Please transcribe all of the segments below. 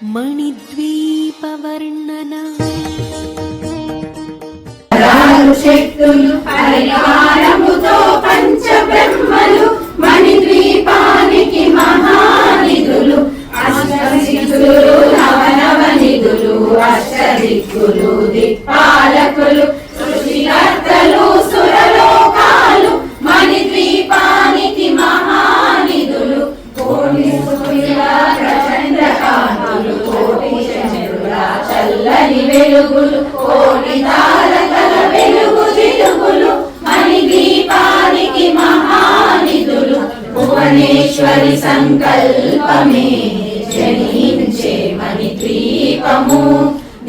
మణిద్వీపవర్ణన శక్తులు హరిహారముతో పంచబ్రహ్మలు మణిద్వీపానికి మహానిధులు అష్టసిద్ధులు నవనవనిధులు అష్టదిక్కులు దిక్పాలకులు సృష్టికర్తలు సురలోకాలు మణిద్వీపానికి మహానిధులు కోటి సూర్యుల ప్రచంద్రకాంతులు కోటి చంద్రుల చల్లని వెలుగులు కోటి తారకల వెలుగు జిలుగులు మణిద్వీపానికి మహానిధులు భువనేశ్వరి సంకల్పమే జనించే మణిద్వీపము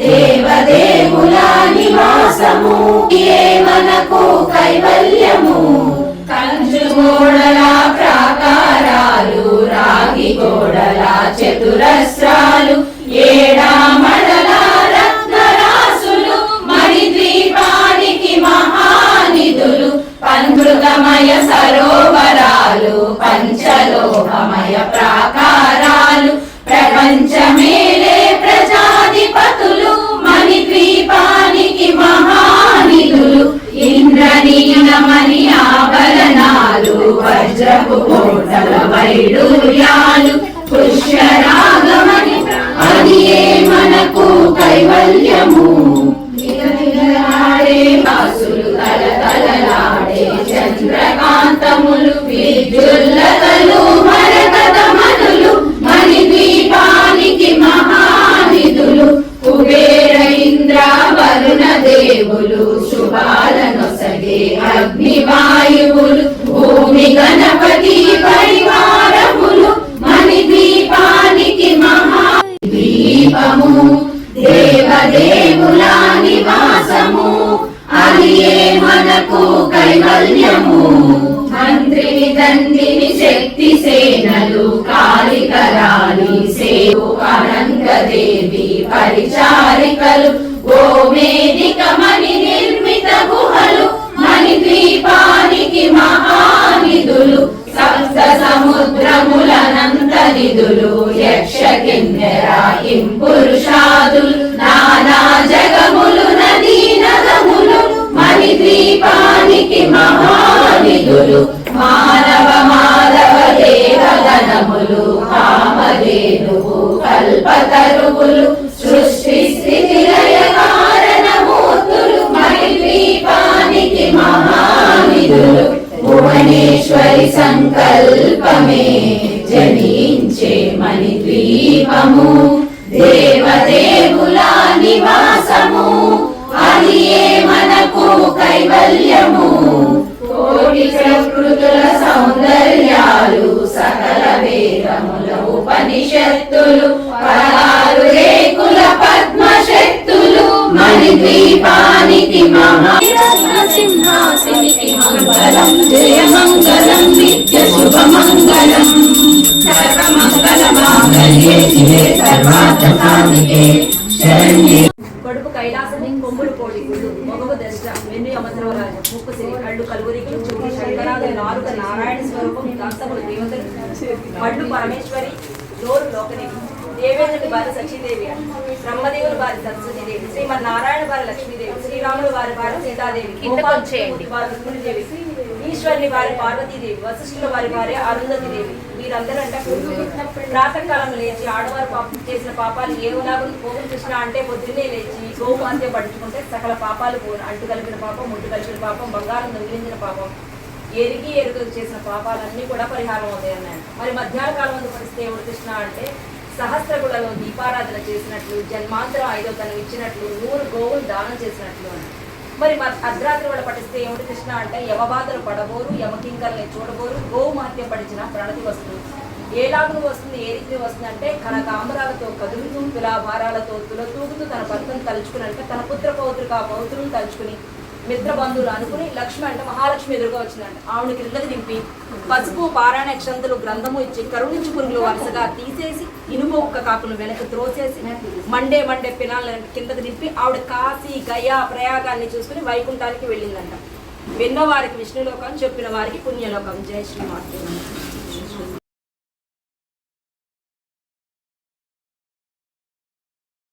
దేవదేవుల నివాసము ఏ మనకు కైవల్యము కంచు గోడల ప్రాకారాలు రాగి గోడల చతురస్రాలు ఏడామడల రత్నరాసులు మణిద్వీపానికి మహానిధులు పంచృతమయ సరోవరాలు పంచలోహమయ ప్రాకారాలు ప్రపంచమేలే ప్రజాధిపతులు మణిద్వీపానికి మహానిధులు ఇంద్రనీలమణి ఆభరణాలు వజ్రపు కోటల వైడూర్యాలు పుష్యరాగమణి అది ఏ మనకు కైవల్యము వాసులు తలతలలాడే చంద్రకాంతములు విద్యుల్లతలు మరకతమనులు మణిద్వీపానికి మహానిధులు కుబేర ఇంద్ర వరుణ దేవులు శుభాలనొసగే అగ్నివాయువులు భూమి గణపతి పరివారములు మణిద్వీపానికి మహాద్వీపము దేవదేవుల నివాసము అది ఏ మనకు కైవల్యము మంత్రిని తండ్రిని శక్తి సేనలు కాళికరాలి సేవు అనంతదేవి పరిచారికలు గోమేదిక మణి నిర్మిత గుహలు మణిద్వీపానికి మహానిధులు సప్త సముద్రములనంత నిధులు యక్ష కిన్నెర పురుషాదులు నానా జగములు నదీ నదములు మణిద్వీపానికి మహానిధులు మానవ మాధవ దేవగణములు కామధేనువు కల్పతరువులు సృష్టి స్థితి లయ కారణమూర్తులు మణిద్వీపానికి మహానిధులు భువనేశ్వరి సంకల్పమే జనించే మణిద్వీపము దేవదేవుల నివాసము అది ఏ మనకు కైవల్యము కోటి ప్రకృతుల సౌందర్యాలు సకల వేదముల ఉపనిషత్తులు 16 రేకుల పద్మశక్తులు మణిద్వీపానికి మహాసింహాసినికి మంగళం జయ మంగళం నిత్య శుభ మంగళం సర్వమంగళ మాంగళ్యే శివే సర్వార్థ సాధికే శరణ్యే కడుపు కైలాసము కొమ్ముడు కోడి గుళ్ళు మొగవు దశ వెన్ను యమధర్మరాజు ముక్కు సిరి కళ్ళు కలుగురికి చుట్టూ శంకరాదు నాలుక నారాయణ స్వరూపం కాంతములు దేవతలు పళ్ళు పరమేశ్వరి నోరు లోకదేవి దేవేంద్రుడి భార్య సచీదేవి బ్రహ్మదేవుల భార్య సరస్వతీదేవి శ్రీమన్నారాయణ భార్య లక్ష్మీదేవి శ్రీరాముల వారి భార్య సీతాదేవి వారి రుక్మిణీదేవి ఈశ్వరుని వారి పార్వతీదేవి వశిష్ఠుల వారి భార్య అరుంధతిదేవి వీరందరూ అంటే ప్రాతకాలం లేచి ఆడవారు చేసిన పాపాలు ఏవలాగా పోగులు కృష్ణ అంటే పొద్దున్నే లేచి గోవు అంత్య పడుచుకుంటే సకల పాపాలు పోను అంటు కలిపిన పాపం ముట్టు కలిపిన పాపం బంగారం దొంగిలించిన పాపం ఎరిగి ఎరుగు చేసిన పాపాలన్నీ కూడా పరిహారం అవుతాయి అన్నాడు. మరి మధ్యాహ్న కాలం ముందు పరిస్థితి ఎవరు కృష్ణ అంటే సహస్రగుళలో దీపారాధన చేసినట్లు జన్మాంతరం 5వ తనం ఇచ్చినట్లు 100 గోవులు దానం చేసినట్లు అని. మరి అర్ధరాత్రి కూడా పఠిస్తే ఏమిటి కృష్ణ అంటే యమబాధలు పడబోరు యమకింకల్ని చూడబోరు గోవు మహత్యం పడిచిన ప్రణతి వస్తుంది. ఏ లాగులు వస్తుంది ఏ రీతి వస్తుంది అంటే కనకాంబరాలతో కదులుతూ తులాభారాలతో తులతూగుతూ తన భర్తను తలుచుకుని అంటే తన పుత్ర పౌత్రిక పౌత్రులను తలుచుకుని మిత్ర బంధువులు అనుకుని లక్ష్మి అంటే మహాలక్ష్మి ఎదురుగా వచ్చిందంట. ఆవిడ క్రిందకి దింపి పసుపు పారాయణ క్షంతులు గ్రంథము ఇచ్చి కరుణించి పురుగులు వరుసగా తీసేసి ఇనుము ఒక్క కాకులు వెనక్కి త్రోసేసి మండే పినాలను కిందకి దింపి ఆవిడ కాశీ గయా ప్రయాగాన్ని చూసుకుని వైకుంఠానికి వెళ్ళిందంట. విన్న వారికి విష్ణులోకం, చెప్పిన వారికి పుణ్యలోకం. జయ శ్రీమాత.